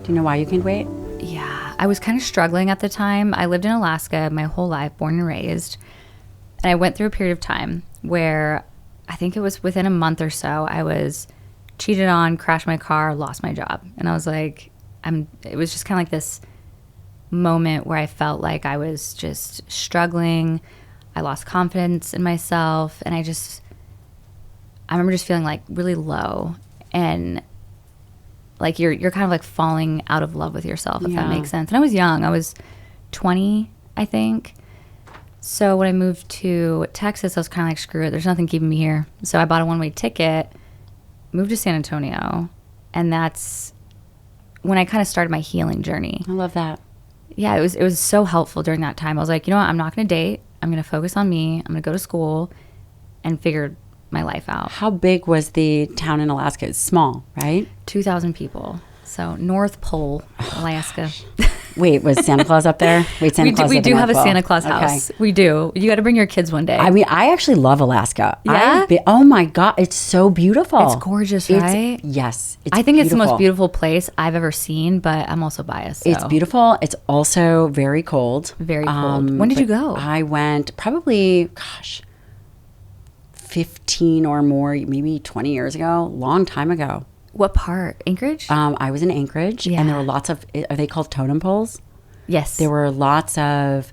Do you know why you gained weight? Yeah, I was kind of struggling at the time. I lived in Alaska my whole life, born and raised. And I went through a period of time where I think it was within a month or so, I was cheated on, crashed my car, lost my job. And I was like, it was just kind of like this moment where I felt like I was just struggling. I lost confidence in myself. And I remember just feeling like really low, and like you're kind of like falling out of love with yourself, if that makes sense. And I was young. I was 20, I think. So when I moved to Texas, I was kind of like, screw it. There's nothing keeping me here. So I bought a one-way ticket, moved to San Antonio, and that's when I kind of started my healing journey. I love that. Yeah, it was so helpful during that time. I was like, you know what? I'm not going to date. I'm going to focus on me. I'm going to go to school and figure my life out. How big was the town in Alaska? It's small, right? 2,000 people. So North Pole, Alaska. Wait, was Santa Claus up there? Wait, Santa Claus we up in do North have a Pole. Santa Claus house. We do. You got to bring your kids one day. I mean, I actually love Alaska. Yeah? Oh my God, it's so beautiful. It's gorgeous, right? Yes. I think it's the most beautiful place I've ever seen, but I'm also biased. So. It's beautiful. It's also very cold. Very cold. When did you go? I went probably, 15 or more, maybe 20 years ago, long time ago. What part? Anchorage? I was in Anchorage, and there were lots of, are they called totem poles? Yes. There were lots of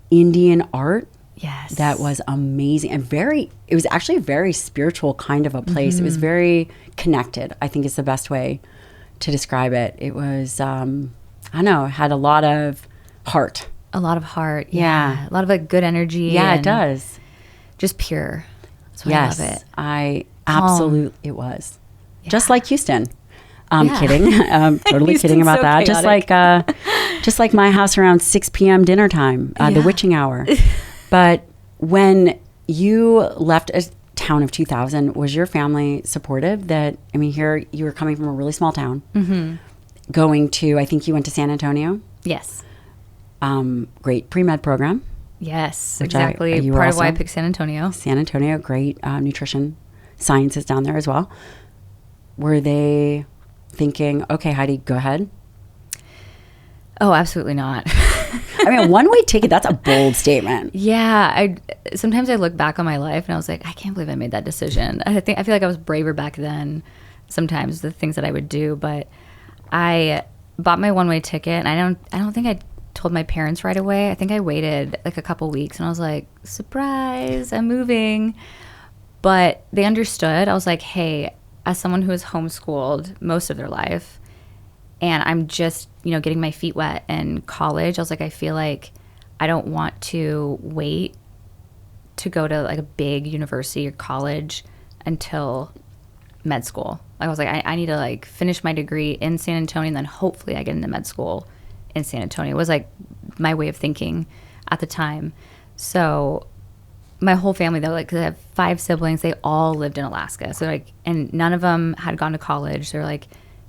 Indian art. Yes. That was amazing, and it was actually a very spiritual kind of a place. It was very connected, I think is the best way to describe it. It was, I don't know, it had a lot of heart. A lot of heart. Yeah. A lot of like good energy. Yeah, it does. Just pure. That's why Yes, I love it. I absolutely, it was. Yeah. Just like Houston. I'm kidding. Totally kidding about so that. chaotic. Just like my house around 6 p.m. dinner time, the witching hour. But when you left a town of 2,000, was your family supportive? Here you were coming from a really small town, going to, I think you went to San Antonio. Yes. Great pre-med program. Yes, exactly. Part of why I picked San Antonio. San Antonio, great nutrition sciences down there as well. Were they thinking, okay, Heidi, go ahead? Oh, absolutely not. I mean, a one-way ticket, that's a bold statement. Yeah. Sometimes I look back on my life and I was like, I can't believe I made that decision. I feel like I was braver back then, sometimes, the things that I would do. But I bought my one-way ticket, and I don't think I told my parents right away. I think I waited like a couple weeks, and I was like, surprise, I'm moving. But they understood. I was like, hey, as someone who is homeschooled most of their life, and I'm just, getting my feet wet in college, I was like, I feel like I don't want to wait to go to like a big university or college until med school. I was like, I need to like finish my degree in San Antonio, and then hopefully I get into med school in San Antonio. It was like my way of thinking at the time. So my whole family, though, like, 'cause I have 5 siblings, they all lived in Alaska. So like, and none of them had gone to college. They're like,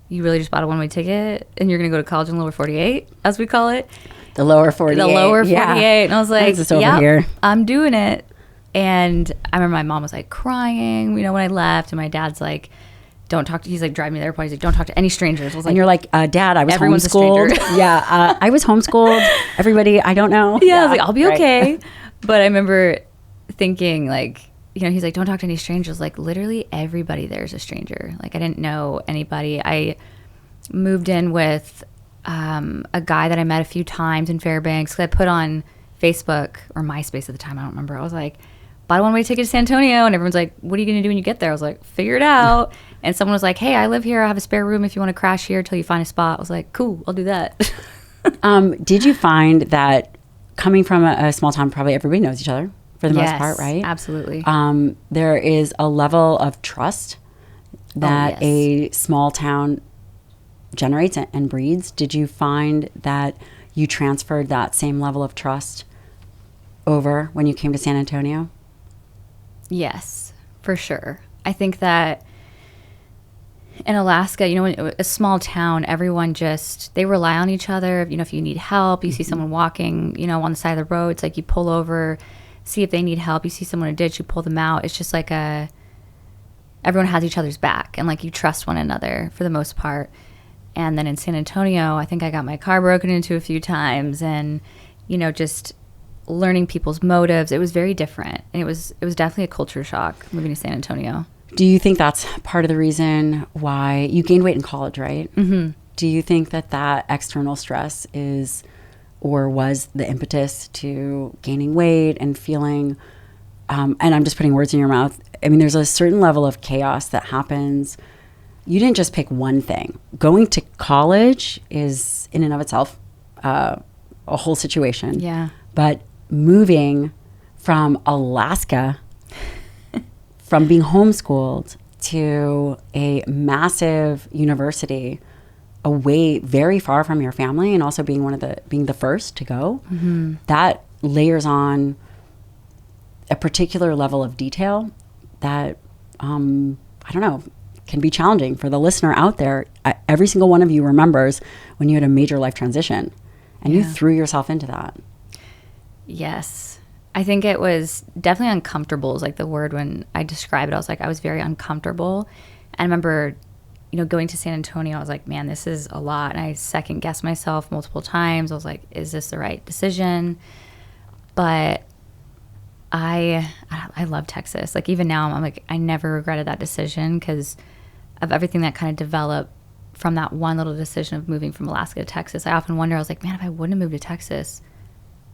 you really just bought a one-way ticket and you're going to go to college in the lower 48, as we call it. The lower 48. The lower 48. Yeah. And I was like, yeah, I'm doing it. And I remember my mom was like crying, when I left, and my dad's like, don't talk to, he's like driving me to the airport. He's like, don't talk to any strangers. I was like, and you're like, Dad, I was everyone's homeschooled. A stranger. Yeah. I was homeschooled. Everybody, I don't know. Yeah. I was like, I'll be okay. But I remember thinking like, he's like, don't talk to any strangers. Like literally everybody there is a stranger. Like I didn't know anybody. I moved in with a guy that I met a few times in Fairbanks. 'Cause I put on Facebook or MySpace at the time. I don't remember. I was like, bought a one-way ticket to San Antonio, and everyone's like, what are you going to do when you get there? I was like, figure it out. And someone was like, hey, I live here. I have a spare room if you want to crash here till you find a spot. I was like, cool, I'll do that. Did you find that coming from a small town, probably everybody knows each other for the most part, right? Absolutely. There is a level of trust that a small town generates and breeds. Did you find that you transferred that same level of trust over when you came to San Antonio? Yes, for sure. I think that in Alaska, when a small town, everyone they rely on each other. If you need help, you see someone walking, on the side of the road, it's like you pull over, see if they need help. You see someone in a ditch, you pull them out. It's just like everyone has each other's back, and like you trust one another for the most part. And then in San Antonio, I think I got my car broken into a few times, and, you know, just learning people's motives. It was very different. And it was definitely a culture shock moving to San Antonio. Do you think that's part of the reason why you gained weight in college, right? Mm-hmm. Do you think that external stress is or was the impetus to gaining weight and feeling, and I'm just putting words in your mouth. I mean, there's a certain level of chaos that happens. You didn't just pick one thing. Going to college is in and of itself a whole situation. Yeah. But moving from Alaska, from being homeschooled to a massive university away, very far from your family, and also being being the first to go, that layers on a particular level of detail that I don't know, can be challenging for the listener out there. Every single one of you remembers when you had a major life transition and you threw yourself into that. Yes. I think it was definitely uncomfortable is like the word when I describe it. I was like, I was very uncomfortable. I remember, you know, going to San Antonio, I was like, man, this is a lot. And I second guessed myself multiple times. I was like, is this the right decision? But I love Texas. Like even now, I'm like, I never regretted that decision because of everything that kind of developed from that one little decision of moving from Alaska to Texas. I often wonder, I was like, man, if I wouldn't have moved to Texas,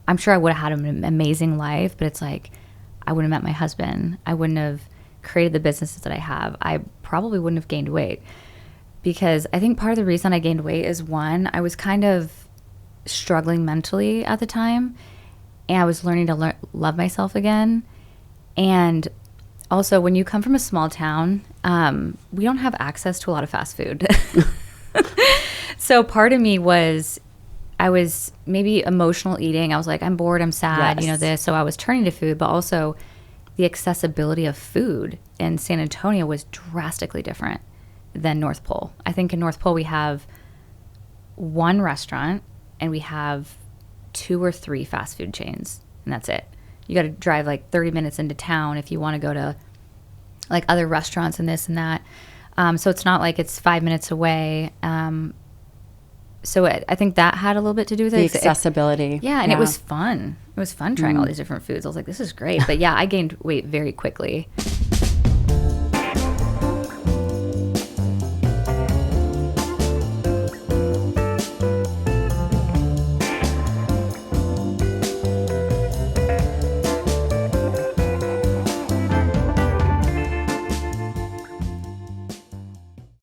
I'm sure I would have had an amazing life, but it's like, I wouldn't have met my husband. I wouldn't have created the businesses that I have. I probably wouldn't have gained weight because I think part of the reason I gained weight is one, I was kind of struggling mentally at the time and I was learning to love myself again. And also when you come from a small town, we don't have access to a lot of fast food. So part of me was, I was maybe emotional eating. I was like, I'm bored, I'm sad, you know, this. So I was turning to food, but also the accessibility of food in San Antonio was drastically different than North Pole. I think in North Pole we have one restaurant and we have 2 or 3 fast food chains, and that's it. You got to drive like 30 minutes into town if you want to go to like other restaurants and this and that. So it's not like it's 5 minutes away. So I think that had a little bit to do with the accessibility. And it was fun. It was fun trying all these different foods. I was like, this is great. But yeah, I gained weight very quickly.